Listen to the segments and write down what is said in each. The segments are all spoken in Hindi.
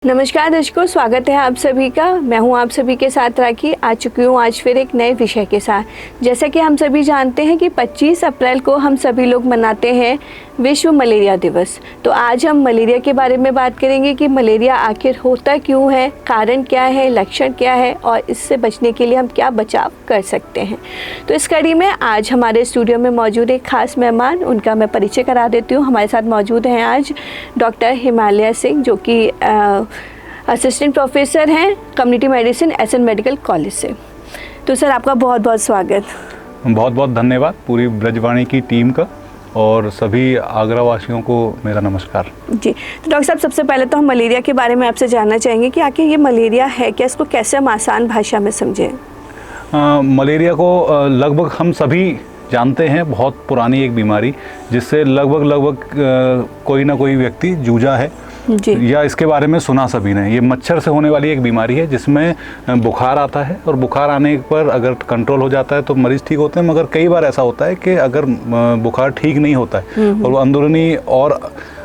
नमस्कार दर्शकों, स्वागत है आप सभी का। मैं हूं आप सभी के साथ राखी। आ चुकी हूं आज फिर एक नए विषय के साथ। जैसा कि हम सभी जानते हैं कि 25 अप्रैल को हम सभी लोग मनाते हैं विश्व मलेरिया दिवस। तो आज हम मलेरिया के बारे में बात करेंगे कि मलेरिया आखिर होता क्यों है, कारण क्या है, लक्षण क्या है और इससे बचने के लिए हम क्या बचाव कर सकते हैं। तो इस कड़ी में आज हमारे स्टूडियो में मौजूद एक खास मेहमान, उनका मैं परिचय करा देती हूँ। हमारे साथ मौजूद हैं आज डॉक्टर हिमालय सिंह, जो कि असिस्टेंट प्रोफेसर हैं community medicine SN medical college से। तो सर, आपका बहुत बहुत स्वागत। बहुत बहुत धन्यवाद पूरी ब्रजवाणी की टीम का और सभी आगरा वासियों को मेरा नमस्कार जी। तो डॉक्टर साहब, सबसे पहले तो हम मलेरिया के बारे में आपसे जानना चाहेंगे कि आखिर ये मलेरिया है क्या, इसको कैसे हम आसान भाषा में समझें। मलेरिया को लगभग हम सभी जानते हैं, बहुत पुरानी एक बीमारी जिससे लगभग कोई ना कोई व्यक्ति जूझा है जी। या इसके बारे में सुना सभी ने। ये मच्छर से होने वाली एक बीमारी है जिसमें बुखार आता है और बुखार आने पर अगर कंट्रोल हो जाता है तो मरीज ठीक होते हैं, मगर कई बार ऐसा होता है कि अगर बुखार ठीक नहीं होता है और वो अंदरूनी और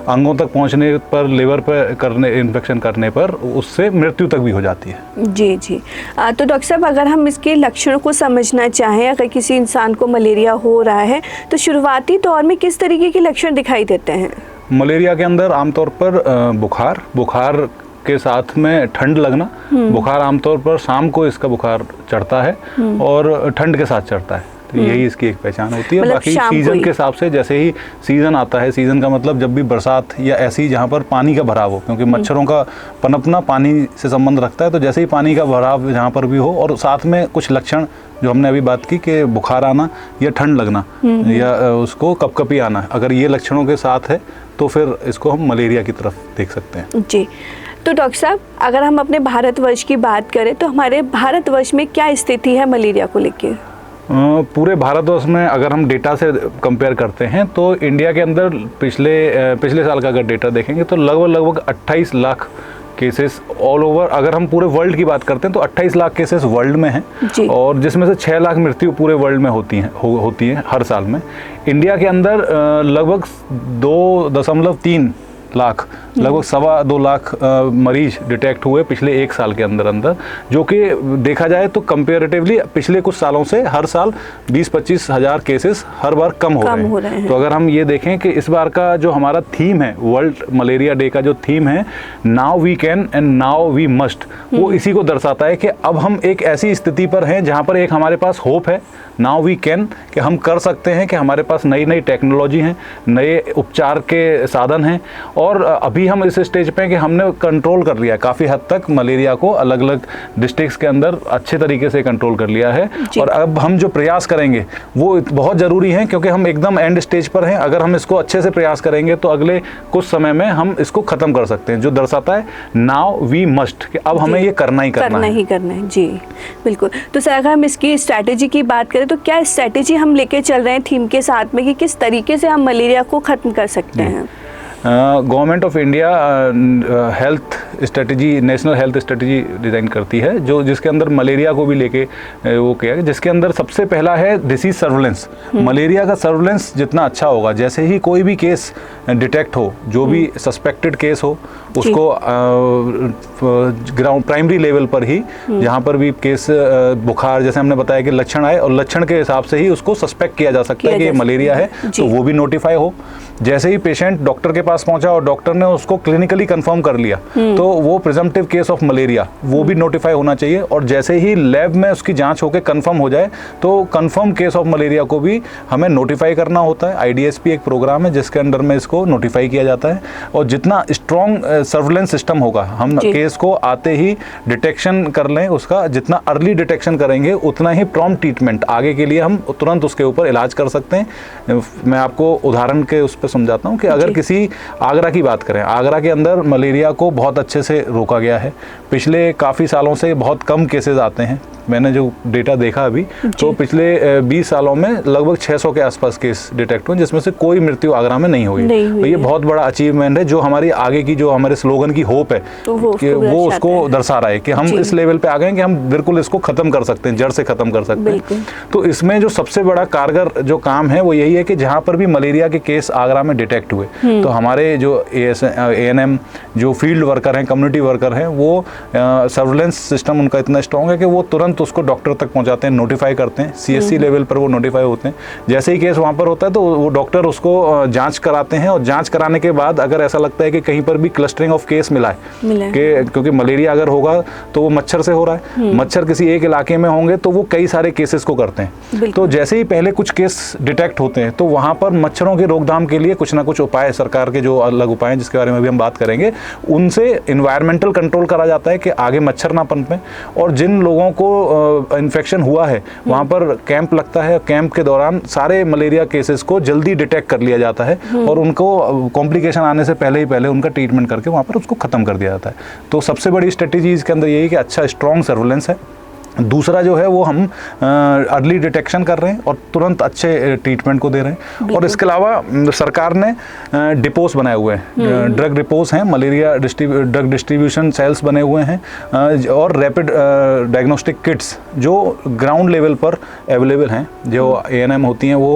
अंगों तक पहुंचने पर, लिवर पर इन्फेक्शन करने पर उससे मृत्यु तक भी हो जाती है। जी जी। तो डॉक्टर साहब, अगर हम इसके लक्षणों को समझना चाहें, अगर किसी इंसान को मलेरिया हो रहा है तो शुरुआती दौर में किस तरीके के लक्षण दिखाई देते हैं। मलेरिया के अंदर आमतौर पर बुखार के साथ में ठंड लगना। बुखार आमतौर पर शाम को इसका बुखार चढ़ता है और ठंड के साथ चढ़ता है, तो यही इसकी एक पहचान होती है। बाकी सीजन के हिसाब से, जैसे ही सीजन आता है, सीजन का मतलब जब भी बरसात या ऐसी जहाँ पर पानी का भराव हो, क्योंकि मच्छरों का पनपना पानी से संबंध रखता है, तो जैसे ही पानी का भराव जहाँ पर भी हो और साथ में कुछ लक्षण जो हमने अभी बात की कि बुखार आना या ठंड लगना या उसको कपकपी आना, अगर ये लक्षणों के साथ है तो फिर इसको हम मलेरिया की तरफ देख सकते हैं। जी। तो डॉक्टर साहब, अगर हम अपने भारतवर्ष की बात करें तो हमारे भारतवर्ष में क्या स्थिति है मलेरिया को लेकर। पूरे भारतवर्ष में अगर हम डेटा से कंपेयर करते हैं तो इंडिया के अंदर पिछले साल का अगर डेटा देखेंगे तो लगभग 28 लाख केसेस ऑल ओवर। अगर हम पूरे वर्ल्ड की बात करते हैं तो 28 लाख केसेस वर्ल्ड में हैं और जिसमें से 6 लाख मृत्यु पूरे वर्ल्ड में होती हैं हर साल में। इंडिया के अंदर लगभग 2.3 लाख, लगभग 2.25 लाख मरीज डिटेक्ट हुए पिछले एक साल के अंदर, जो कि देखा जाए तो कंपेरेटिवली पिछले कुछ सालों से हर साल 20-25 हज़ार केसेस हर बार कम हो रहे हैं। तो अगर हम ये देखें कि इस बार का जो हमारा थीम है, वर्ल्ड मलेरिया डे का जो थीम है, now we can and now we must, वो इसी को दर्शाता है कि अब हम एक ऐसी स्थिति पर हैं जहाँ पर एक हमारे पास होप है, नाउ वी कैन, कि हम कर सकते हैं, कि हमारे पास नई नई टेक्नोलॉजी हैं, नए उपचार के साधन हैं और अभी हम इस स्टेज पे हैं कि हमने कंट्रोल कर लिया काफ़ी हद तक मलेरिया को, अलग अलग डिस्ट्रिक्ट्स के अंदर अच्छे तरीके से कंट्रोल कर लिया है। और अब हम जो प्रयास करेंगे वो बहुत ज़रूरी है, क्योंकि हम एकदम एंड स्टेज पर हैं। अगर हम इसको अच्छे से प्रयास करेंगे तो अगले कुछ समय में हम इसको ख़त्म कर सकते हैं, जो दर्शाता है नाउ वी मस्ट, कि अब हमें ये करना ही करना है। जी बिल्कुल। तो सर, अगर हम इसकी स्ट्रैटेजी की बात करें तो क्या स्ट्रैटेजी हम लेके चल रहे हैं थीम के साथ में, कि किस तरीके से हम मलेरिया को ख़त्म कर सकते हैं। Government of India health strategy, national health strategy design करती है, जिसके अंदर मलेरिया को भी लेके वो किया, जिसके अंदर सबसे पहला है डिसीज सर्वेलेंस। मलेरिया का सर्वेलेंस जितना अच्छा होगा, जैसे ही कोई भी केस डिटेक्ट हो, जो भी सस्पेक्टेड केस हो, उसको ग्राउंड प्राइमरी लेवल पर ही, जहाँ पर भी केस बुखार, जैसे हमने बताया कि लक्षण आए और लक्षण के हिसाब से ही उसको सस्पेक्ट किया जा सकता है कि ये मलेरिया है, तो वो भी नोटिफाई हो। जैसे ही पेशेंट डॉक्टर के पास पहुंचा और डॉक्टर ने उसको क्लिनिकली कंफर्म कर लिया तो वो प्रिजम्पटिव केस ऑफ मलेरिया वो भी नोटिफाई होना चाहिए। और जैसे ही लैब में उसकी जांच होकर कंफर्म हो जाए तो कंफर्म केस ऑफ मलेरिया को भी हमें नोटिफाई करना होता है। IDSP एक प्रोग्राम है जिसके अंडर में इसको नोटिफाई किया जाता है। और जितना स्ट्रॉन्ग सर्वेलेंस सिस्टम होगा, हम केस को आते ही डिटेक्शन कर लें, उसका जितना अर्ली डिटेक्शन करेंगे उतना ही प्रॉम्प्ट ट्रीटमेंट आगे के लिए हम तुरंत उसके ऊपर इलाज कर सकते हैं। मैं आपको उदाहरण के उस पर समझाता हूँ कि अगर किसी आगरा की बात करें, आगरा के अंदर मलेरिया को बहुत अच्छे से रोका गया है। पिछले काफ़ी सालों से बहुत कम केसेस आते हैं। मैंने जो डेटा देखा अभी, तो पिछले 20 सालों में लगभग 600 के आसपास केस डिटेक्ट हुए, जिसमें से कोई मृत्यु आगरा में नहीं हुई। तो ये बहुत बड़ा अचीवमेंट है, जो हमारी आगे की जो हमारे हमारे स्लोगन की होप है तो वो कि वो उसको दर्शा रहा है कि हम इस लेवल पे आ गए हैं कि हम बिल्कुल इसको खत्म कर सकते हैं, जड़ से खत्म कर सकते हैं। तो इसमें जो सबसे बड़ा कारगर जो काम है वो यही है कि जहाँ पर भी मलेरिया के केस आगरा में डिटेक्ट हुए तो हमारे जो ANM जो फील्ड वर्कर हैं, कम्युनिटी वर्कर हैं, वो सर्विलेंस सिस्टम उनका इतना स्ट्रॉन्ग है कि वो तुरंत उसको डॉक्टर तक पहुँचाते हैं, नोटिफाई करते हैं, CSC लेवल पर वो नोटिफाई होते हैं। जैसे ही केस वहाँ पर होता है तो वो डॉक्टर उसको जांच कराते हैं और जांच कराने के बाद अगर ऐसा लगता है कि कहीं पर भी क्लस्टरिंग ऑफ केस मिला है कि क्योंकि मलेरिया अगर होगा तो वो मच्छर से हो रहा है, मच्छर किसी एक इलाके में होंगे तो वो कई सारे केसेस को करते हैं। तो जैसे ही पहले कुछ केस डिटेक्ट होते हैं तो वहाँ पर मच्छरों की रोकथाम के लिए कुछ ना कुछ उपाय, सरकार के जो अलग उपाय हैं जिसके बारे में भी हम बात करेंगे, उनसे इन्वायरमेंटल कंट्रोल करा जाता है कि आगे मच्छर ना पनपें। और जिन लोगों को इन्फेक्शन हुआ है वहाँ पर कैंप लगता है, कैंप के दौरान सारे मलेरिया केसेस को जल्दी डिटेक्ट कर लिया जाता है और उनको कॉम्प्लिकेशन आने से पहले ही पहले उनका ट्रीटमेंट करके वहाँ पर उसको खत्म कर दिया जाता है। तो सबसे बड़ी स्ट्रेटेजी इसके अंदर यही कि अच्छा स्ट्रॉन्ग सर्विलेंस है। दूसरा जो है वो हम अर्ली डिटेक्शन कर रहे हैं और तुरंत अच्छे ट्रीटमेंट को दे रहे हैं। और इसके अलावा सरकार ने डिपोस बनाए हुए हैं, ड्रग डिपोस हैं, मलेरिया ड्रग डिस्ट्रीब्यूशन सेल्स बने हुए हैं और रैपिड डायग्नोस्टिक किट्स जो ग्राउंड लेवल पर अवेलेबल हैं। जो ANM होती हैं वो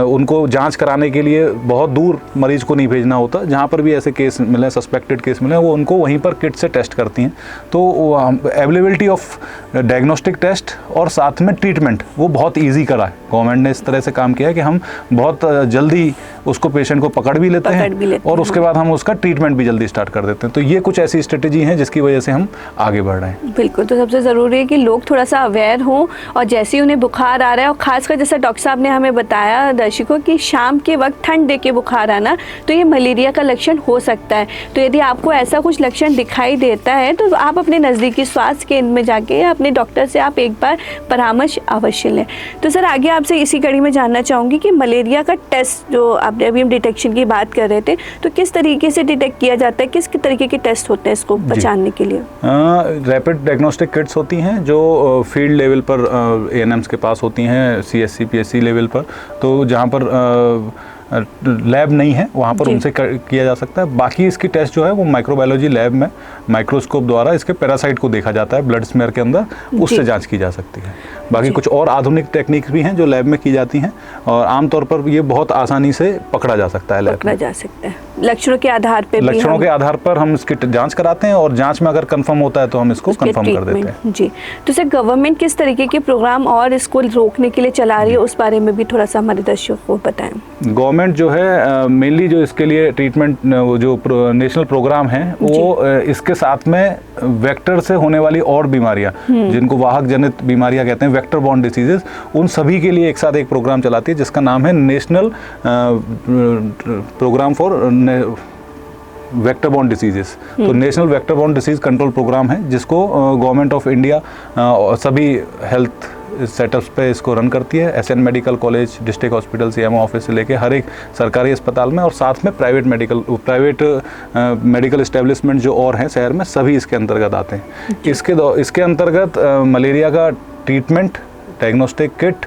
उनको जांच कराने के लिए बहुत दूर मरीज को नहीं भेजना होता, जहाँ पर भी ऐसे केस मिले, सस्पेक्टेड केस मिले, वो उनको वहीं पर किट से टेस्ट करती हैं। तो अवेलेबिलिटी ऑफ डायग्नोस्टिक टेस्ट और साथ में ट्रीटमेंट वो बहुत इजी करा है। गवर्नमेंट ने इस तरह से काम किया है कि हम बहुत जल्दी उसको पेशेंट को पकड़ भी लेते हैं और उसके बाद हम उसका ट्रीटमेंट भी जल्दी स्टार्ट कर देते हैं। तो ये कुछ ऐसी स्ट्रेटेजी हैं जिसकी वजह से हम आगे बढ़ रहे हैं। बिल्कुल, तो सबसे ज़रूरी है कि लोग थोड़ा सा अवेयर हों और जैसे ही उन्हें बुखार आ रहा है, और ख़ासकर जैसा डॉक्टर साहब ने हमें बताया दर्शकों कि शाम के वक्त ठंड दे के बुखार आना, तो ये मलेरिया का लक्षण हो सकता है। तो यदि आपको ऐसा कुछ लक्षण दिखाई देता है तो आप अपने नज़दीकी स्वास्थ्य केंद्र में जाके या अपने डॉक्टर से आप एक बार परामर्श अवश्य लें। तो सर आगे आपसे इसी कड़ी में जानना चाहूँगी कि मलेरिया का टेस्ट जो आपने अभी हम डिटेक्शन की बात कर रहे थे, तो किस तरीके से डिटेक्ट किया जाता है, किस तरीके के टेस्ट होते हैं इसको पहचानने के लिए? रैपिड डायग्नोस्टिक किट्स होती हैं जो फील्ड लेवल पर ANMs के पास होती हैं, CSC PSC लेवल पर। तो जहाँ पर लैब नहीं है वहाँ पर उनसे किया जा सकता है। बाकी इसकी टेस्ट जो है वो माइक्रोबायोलॉजी लैब में माइक्रोस्कोप द्वारा इसके पैरासाइट को देखा जाता है ब्लड स्मेयर के अंदर, उससे जांच की जा सकती है। बाकी कुछ और आधुनिक टेक्निक्स भी हैं जो लैब में की जाती हैं और आमतौर पर ये बहुत आसानी से पकड़ा जा सकता है, पकड़ा जा सकता है। लक्षणों के आधार पे लक्षणों के आधार पर हम इसकी जांच कराते हैं और जांच में अगर कंफर्म होता है तो हम इसको कंफर्म कर देते हैं। जी, तो सर गवर्नमेंट किस तरीके के प्रोग्राम और इसको रोकने के लिए चला रही है, उस बारे में भी थोड़ा सा हमारे दर्शकों को बताएं। गवर्नमेंट जो है मेनली जो इसके लिए ट्रीटमेंट जो नेशनल प्रोग्राम है वो इसके साथ में वेक्टर से होने वाली और बीमारियां जिनको वाहक जनित बीमारियां कहते हैं, वेक्टर बॉर्न डिसीजेस, उन सभी के लिए एक साथ एक प्रोग्राम चलाती है जिसका नाम है national programme for vector borne diseases. तो national vector borne disease control programme है जिसको गवर्नमेंट ऑफ इंडिया सभी हेल्थ सेटअप्स पे इसको रन करती है। SN medical college, district hospital, CMO office से लेके हर एक सरकारी अस्पताल में, और साथ में प्राइवेट मेडिकल इस्टेब्लिशमेंट जो और हैं शहर में, सभी इसके अंतर्गत आते हैं। इसके अंतर्गत मलेरिया का ट्रीटमेंट, डायग्नोस्टिक किट,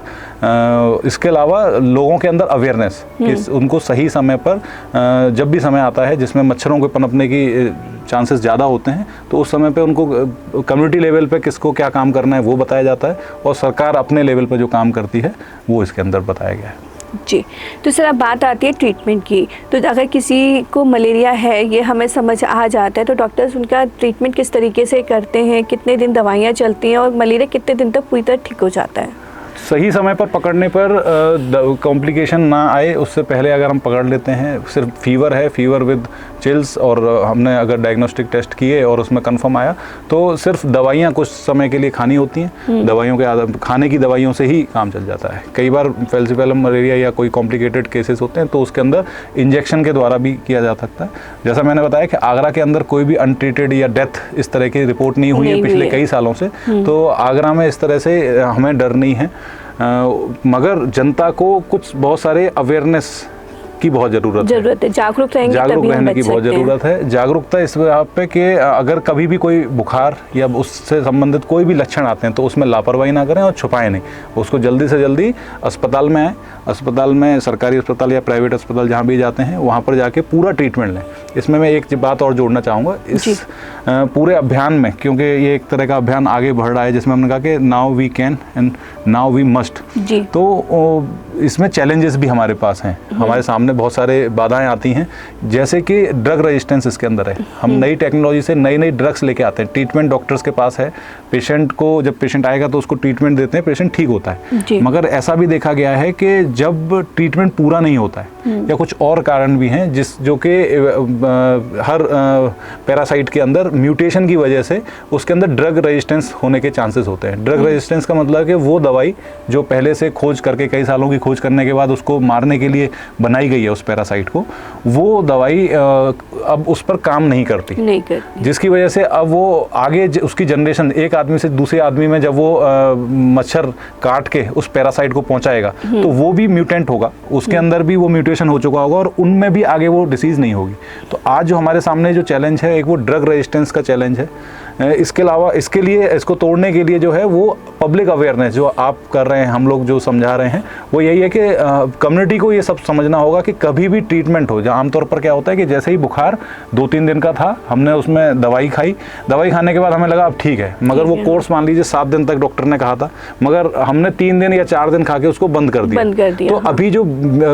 इसके अलावा लोगों के अंदर अवेयरनेस कि उनको सही समय पर जब भी समय आता है जिसमें मच्छरों के पनपने की चांसेस ज़्यादा होते हैं तो उस समय पे उनको कम्युनिटी लेवल पे किसको क्या काम करना है वो बताया जाता है और सरकार अपने लेवल पे जो काम करती है वो इसके अंदर बताया गया है। जी, तो सर अब बात आती है ट्रीटमेंट की। तो अगर किसी को मलेरिया है ये हमें समझ आ जाता है तो डॉक्टर्स उनका ट्रीटमेंट किस तरीके से करते हैं, कितने दिन दवाइयाँ चलती हैं और मलेरिया कितने दिन तक पूरी तरह ठीक हो जाता है? सही समय पर पकड़ने पर कॉम्प्लिकेशन ना आए उससे पहले अगर हम पकड़ लेते हैं, सिर्फ फीवर है, फीवर विद चिल्स, और हमने अगर डायग्नोस्टिक टेस्ट किए और उसमें कंफर्म आया तो सिर्फ दवाइयाँ कुछ समय के लिए खानी होती हैं। दवाइयों के खाने की दवाइयों से ही काम चल जाता है। कई बार फैल्सिफेरम मलेरिया या कोई कॉम्प्लिकेटेड केसेस होते हैं तो उसके अंदर इंजेक्शन के द्वारा भी किया जा सकता है। जैसा मैंने बताया कि आगरा के अंदर कोई भी अनट्रीटेड या डेथ इस तरह की रिपोर्ट नहीं हुई है पिछले कई सालों से, तो आगरा में इस तरह से हमें डर नहीं है। मगर जनता को कुछ बहुत सारे अवेयरनेस की बहुत ज़रूरत है, जागरूक रहेंगे, जागरूक रहने की बहुत सकते हैं। ज़रूरत है। जागरूकता इस बात पे कि अगर कभी भी कोई बुखार या उससे संबंधित कोई भी लक्षण आते हैं तो उसमें लापरवाही ना करें और छुपाएं नहीं, उसको जल्दी से जल्दी अस्पताल में आएँ। अस्पताल में, सरकारी अस्पताल या प्राइवेट अस्पताल जहाँ भी जाते हैं वहाँ पर जाके पूरा ट्रीटमेंट लें। इसमें मैं एक बात और जोड़ना चाहूँगा इस पूरे अभियान में, क्योंकि ये एक तरह का अभियान आगे बढ़ रहा है जिसमें हमने कहा कि now we can and now we must. तो इसमें चैलेंजेस भी हमारे पास हैं, हमारे सामने बहुत सारे बाधाएं आती हैं, जैसे कि ड्रग रेजिस्टेंस इसके अंदर है। हम नई टेक्नोलॉजी से नई नई ड्रग्स लेके आते हैं, ट्रीटमेंट डॉक्टर्स के पास है, पेशेंट को जब पेशेंट आएगा तो उसको ट्रीटमेंट देते हैं, पेशेंट ठीक होता है। मगर ऐसा भी देखा गया है कि जब ट्रीटमेंट पूरा नहीं होता है या कुछ और कारण भी हैं जो कि हर पैरासाइट के अंदर म्यूटेशन की वजह से उसके अंदर ड्रग रेजिस्टेंस होने के चांसेस होते हैं। ड्रग रेजिस्टेंस का मतलब है कि वो दवाई जो पहले से खोज करके कई सालों की खोज करने के बाद उसको मारने के लिए बनाई गई है उस पैरासाइट को, वो दवाई अब उस पर काम नहीं करती, जिसकी वजह से अब वो आगे उसकी जनरेशन एक आदमी से दूसरे आदमी में जब वो मच्छर काट के उस पैरासाइट को पहुंचाएगा तो वो भी म्यूटेंट होगा, उसके अंदर भी वो म्यूटेशन हो चुका होगा और उनमें भी आगे वो डिसीज़ नहीं होगी। तो आज जो हमारे सामने जो चैलेंज है एक वो ड्रग रेजिस्टेंस का चैलेंज है। इसके अलावा इसके लिए, इसको तोड़ने के लिए जो है वो पब्लिक अवेयरनेस जो आप कर रहे हैं, हम लोग जो समझा रहे हैं, वो यही है कि कम्युनिटी को ये सब समझना होगा कि कभी भी ट्रीटमेंट हो, जहाँ आमतौर पर क्या होता है कि जैसे ही बुखार 2-3 दिन का था, हमने उसमें दवाई खाई, दवाई खाने के बाद हमें लगा अब ठीक है, मगर वो कोर्स मान लीजिए 7 दिन तक डॉक्टर ने कहा था, मगर हमने 3 दिन या 4 दिन खा के उसको बंद कर दिया। तो अभी जो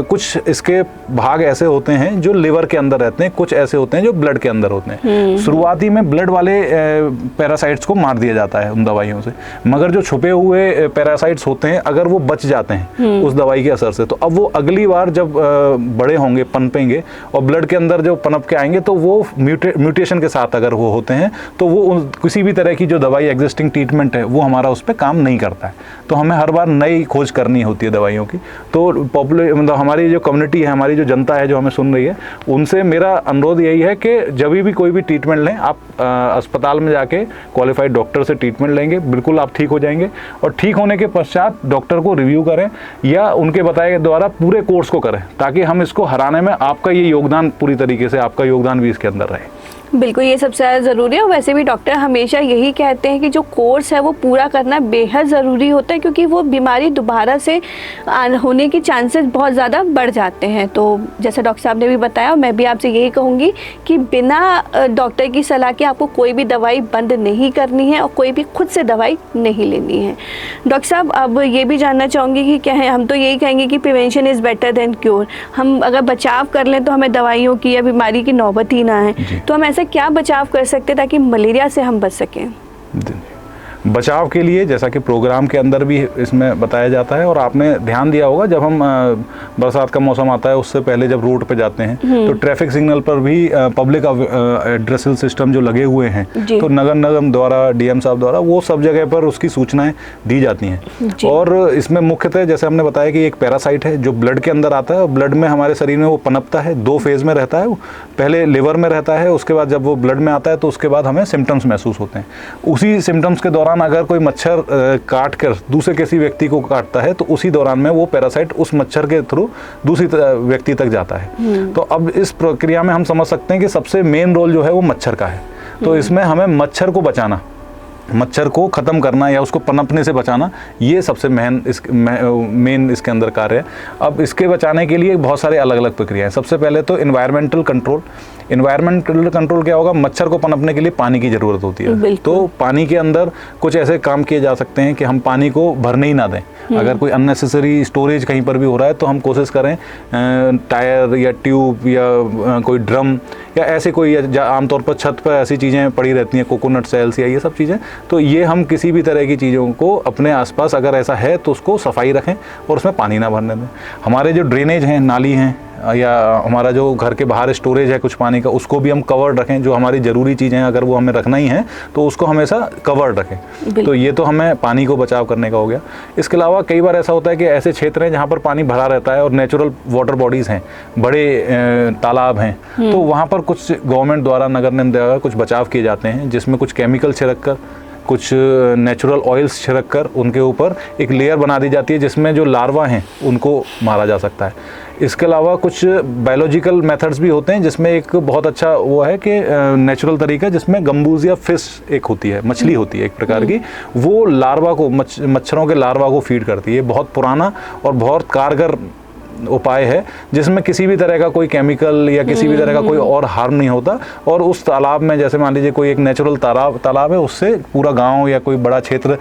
कुछ इसके भाग ऐसे होते हैं जो लिवर के अंदर रहते हैं, कुछ ऐसे होते हैं जो ब्लड के अंदर होते हैं। शुरुआती में ब्लड वाले पैरासाइट्स को मार दिया जाता है उन दवाइयों से, मगर जो छुपे हुए पैरासाइट्स होते हैं अगर वो बच जाते हैं उस दवाई के असर से, तो अब वो अगली बार जब बड़े होंगे, पनपेंगे और ब्लड के अंदर जो पनप के आएंगे तो वो म्यूटेशन के साथ अगर वो होते हैं तो वो किसी भी तरह की जो दवाई एग्जिस्टिंग ट्रीटमेंट है वो हमारा उस पर काम नहीं करता है। तो हमें हर बार नई खोज करनी होती है दवाइयों की। तो मतलब हमारी जो कम्युनिटी है, हमारी जो जनता है जो हमें सुन रही है, उनसे मेरा अनुरोध यही है कि जब भी कोई भी ट्रीटमेंट लें, आप अस्पताल में जाके क्वालिफाइड डॉक्टर से ट्रीटमेंट लेंगे, बिल्कुल आप ठीक हो जाएंगे। और ठीक होने के पश्चात डॉक्टर को रिव्यू करें या उनके बताए द्वारा पूरे कोर्स को करें, ताकि हम इसको हराने में आपका ये योगदान, पूरी तरीके से आपका योगदान भी इसके अंदर रहे। बिल्कुल, ये सबसे ज़्यादा ज़रूरी है। और वैसे भी डॉक्टर हमेशा यही कहते हैं कि जो कोर्स है वो पूरा करना बेहद ज़रूरी होता है, क्योंकि वो बीमारी दोबारा से होने की चांसेस बहुत ज़्यादा बढ़ जाते हैं। तो जैसा डॉक्टर साहब ने भी बताया, और मैं भी आपसे यही कहूँगी कि बिना डॉक्टर की सलाह के आपको कोई भी दवाई बंद नहीं करनी है और कोई भी खुद से दवाई नहीं लेनी है। डॉक्टर साहब, अब ये भी जानना चाहूँगी कि क्या है, हम तो यही कहेंगे कि prevention is better than cure. हम अगर बचाव कर लें तो हमें दवाइयों की या बीमारी की नौबत ही ना है। तो हम ऐसे क्या बचाव कर सकते हैं ताकि मलेरिया से हम बच सकें? बचाव के लिए जैसा कि प्रोग्राम के अंदर भी इसमें बताया जाता है, और आपने ध्यान दिया होगा जब हम बरसात का मौसम आता है उससे पहले जब रोड पे जाते हैं तो ट्रैफिक सिग्नल पर भी पब्लिक एड्रेसल सिस्टम जो लगे हुए हैं, तो नगर निगम द्वारा, डीएम साहब द्वारा वो सब जगह पर उसकी सूचनाएं दी जाती हैं। और इसमें मुख्यतः जैसे हमने बताया कि एक पैरासाइट है जो ब्लड के अंदर आता है, और ब्लड में हमारे शरीर में वो पनपता है, 2 फेज़ में रहता है। वो पहले लिवर में रहता है, उसके बाद जब वो ब्लड में आता है तो उसके बाद हमें सिम्टम्स महसूस होते हैं। उसी सिम्टम्स के दौरान अगर कोई मच्छर काट कर दूसरे किसी व्यक्ति को काटता है तो उसी दौरान में वो पैरासाइट उस मच्छर के थ्रू दूसरी व्यक्ति तक जाता है। तो अब इस प्रक्रिया में हम समझ सकते हैं कि सबसे मेन रोल जो है वो मच्छर का है। तो इसमें हमें मच्छर को बचाना, मच्छर को ख़त्म करना या उसको पनपने से बचाना, ये सबसे मेन इसके अंदर कार्य है। अब इसके बचाने के लिए बहुत सारे अलग अलग प्रक्रिया हैं। सबसे पहले तो एनवायरमेंटल कंट्रोल। एनवायरमेंटल कंट्रोल क्या होगा? मच्छर को पनपने के लिए पानी की ज़रूरत होती है, तो पानी के अंदर कुछ ऐसे काम किए जा सकते हैं कि हम पानी को भरने ही ना दें। अगर कोई अननेसेसरी स्टोरेज कहीं पर भी हो रहा है तो हम कोशिश करें टायर या ट्यूब या कोई ड्रम या ऐसे कोई, आमतौर पर छत पर ऐसी चीज़ें पड़ी रहती हैं, कोकोनट सेल्स या ये सब चीज़ें, तो ये हम किसी भी तरह की चीज़ों को अपने आसपास अगर ऐसा है तो उसको सफाई रखें और उसमें पानी ना भरने दें। हमारे जो ड्रेनेज हैं, नाली हैं, या हमारा जो घर के बाहर स्टोरेज है कुछ पानी का, उसको भी हम कवर्ड रखें। जो हमारी ज़रूरी चीज़ें हैं अगर वो हमें रखना ही है तो उसको हमेशा कवर्ड रखें। तो ये तो हमें पानी को बचाव करने का हो गया। इसके अलावा कई बार ऐसा होता है कि ऐसे क्षेत्र हैं जहाँ पर पानी भरा रहता है और नेचुरल वाटर बॉडीज़ हैं, बड़े तालाब हैं, तो वहाँ पर कुछ गवर्नमेंट द्वारा, नगर निगम द्वारा कुछ बचाव किए जाते हैं, जिसमें कुछ केमिकल छिड़क कर कुछ नेचुरल ऑयल्स छिड़क कर उनके ऊपर एक लेयर बना दी जाती है जिसमें जो लार्वा हैं उनको मारा जा सकता है। इसके अलावा कुछ बायोलॉजिकल मेथड्स भी होते हैं जिसमें एक बहुत अच्छा वो है कि नेचुरल तरीका जिसमें गम्बूजिया फिश एक होती है, मछली होती है एक प्रकार की, वो लार्वा को मच्छरों के लार्वा को फीड करती है। बहुत पुराना और बहुत कारगर उपाय है जिसमें किसी भी तरह का कोई केमिकल या किसी भी तरह का कोई और हार्म नहीं होता। और उस तालाब में जैसे मान लीजिए कोई एक नेचुरल तालाब है, उससे पूरा गांव या कोई बड़ा क्षेत्र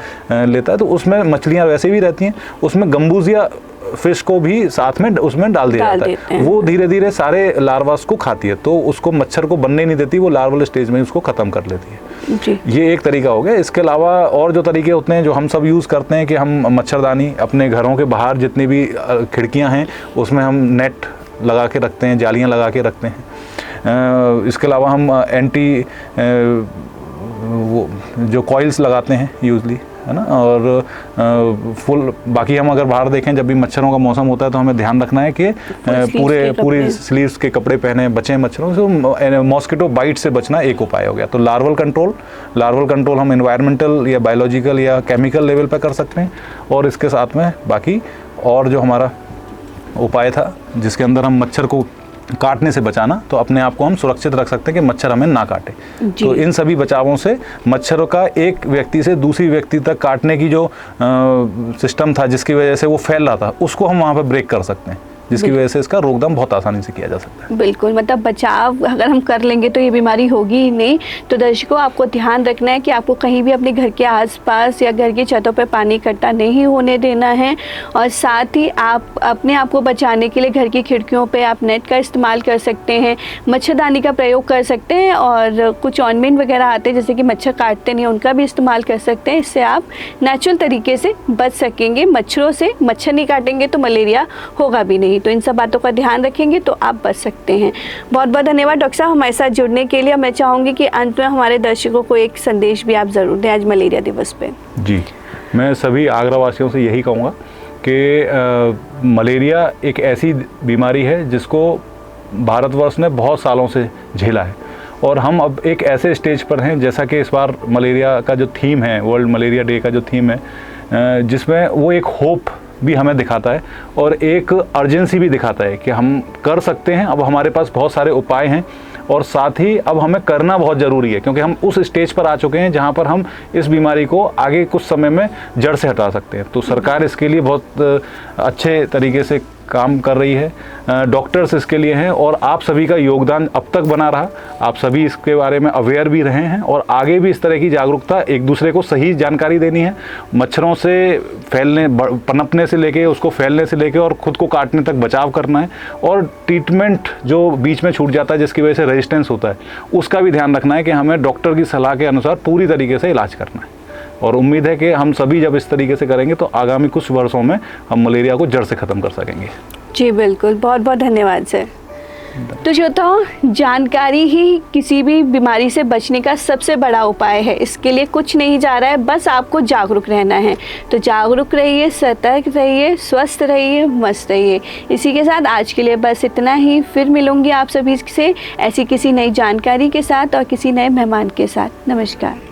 लेता है तो उसमें मछलियां वैसे भी रहती हैं, उसमें गम्बूजिया फिश को भी साथ में उसमें डाल दिया जाता है। वो धीरे धीरे सारे लार्वास को खाती है तो उसको मच्छर को बनने नहीं देती, वो लार्वल स्टेज में उसको ख़त्म कर लेती है जी। ये एक तरीका हो गया। इसके अलावा और जो तरीके होते हैं जो हम सब यूज़ करते हैं कि हम मच्छरदानी अपने घरों के बाहर जितनी भी खिड़कियां हैं उसमें हम नेट लगा के रखते हैं, जालियाँ लगा के रखते हैं। इसके अलावा हम एंटी वो जो कॉइल्स लगाते हैं यूजली, है ना। और फुल बाकी हम अगर बाहर देखें जब भी मच्छरों का मौसम होता है तो हमें ध्यान रखना है कि पूरी स्लीव्स के कपड़े पहने, बचें मच्छरों से। मॉस्किटो बाइट से बचना एक उपाय हो गया। तो लार्वल कंट्रोल हम एनवायरमेंटल या बायोलॉजिकल या केमिकल लेवल पर कर सकते हैं। और इसके साथ में बाकी और जो हमारा उपाय था जिसके अंदर हम मच्छर को काटने से बचाना, तो अपने आप को हम सुरक्षित रख सकते हैं कि मच्छर हमें ना काटे। तो इन सभी बचावों से मच्छरों का एक व्यक्ति से दूसरी व्यक्ति तक काटने की जो सिस्टम था जिसकी वजह से वो फैल रहा था उसको हम वहाँ पर ब्रेक कर सकते हैं, जिसकी वजह से इसका रोकथाम बहुत आसानी से किया जा सकता है। बिल्कुल, मतलब बचाव अगर हम कर लेंगे तो ये बीमारी होगी ही नहीं। तो दर्शकों, आपको ध्यान रखना है कि आपको कहीं भी अपने घर के आसपास या घर की छतों पर पानी इकट्ठा नहीं होने देना है। और साथ ही आप अपने आप को बचाने के लिए घर की खिड़कियों पे आप नेट का इस्तेमाल कर सकते हैं, मच्छरदानी का प्रयोग कर सकते हैं, और कुछ ऑइंटमेंट वगैरह आते हैं जैसे कि मच्छर काटते नहीं, उनका भी इस्तेमाल कर सकते हैं। इससे आप नेचुरल तरीके से बच सकेंगे मच्छरों से। मच्छर नहीं काटेंगे तो मलेरिया होगा भी नहीं। तो इन सब बातों का ध्यान रखेंगे तो आप बच सकते हैं। बहुत बहुत धन्यवाद डॉक्टर साहब हमारे साथ जुड़ने के लिए। मैं चाहूँगी कि अंत में हमारे दर्शकों को एक संदेश भी आप ज़रूर दें आज मलेरिया दिवस पे। जी, मैं सभी आगरा वासियों से यही कहूँगा कि मलेरिया एक ऐसी बीमारी है जिसको भारतवर्ष ने बहुत सालों से झेला है। और हम अब एक ऐसे स्टेज पर हैं, जैसा कि इस बार मलेरिया का जो थीम है, वर्ल्ड मलेरिया डे का जो थीम है, जिसमें वो एक होप भी हमें दिखाता है और एक अर्जेंसी भी दिखाता है कि हम कर सकते हैं। अब हमारे पास बहुत सारे उपाय हैं और साथ ही अब हमें करना बहुत ज़रूरी है, क्योंकि हम उस स्टेज पर आ चुके हैं जहां पर हम इस बीमारी को आगे कुछ समय में जड़ से हटा सकते हैं। तो सरकार इसके लिए बहुत अच्छे तरीके से काम कर रही है, डॉक्टर्स इसके लिए हैं, और आप सभी का योगदान अब तक बना रहा। आप सभी इसके बारे में अवेयर भी रहे हैं और आगे भी इस तरह की जागरूकता, एक दूसरे को सही जानकारी देनी है। मच्छरों से फैलने, पनपने से लेके उसको फैलने से लेके और ख़ुद को काटने तक बचाव करना है। और ट्रीटमेंट जो बीच में छूट जाता है जिसकी वजह से रेजिस्टेंस होता है, उसका भी ध्यान रखना है कि हमें डॉक्टर की सलाह के अनुसार पूरी तरीके से इलाज करना है। और उम्मीद है कि हम सभी जब इस तरीके से करेंगे तो आगामी कुछ वर्षों में हम मलेरिया को जड़ से ख़त्म कर सकेंगे। जी बिल्कुल, बहुत बहुत धन्यवाद सर। तो श्रोताओ, जानकारी ही किसी भी बीमारी से बचने का सबसे बड़ा उपाय है। इसके लिए कुछ नहीं जा रहा है, बस आपको जागरूक रहना है। तो जागरूक रहिए, सतर्क रहिए, स्वस्थ रहिए, मस्त रहिए। इसी के साथ आज के लिए बस इतना ही। फिर मिलूंगी आप सभी से ऐसी किसी नई जानकारी के साथ और किसी नए मेहमान के साथ। नमस्कार।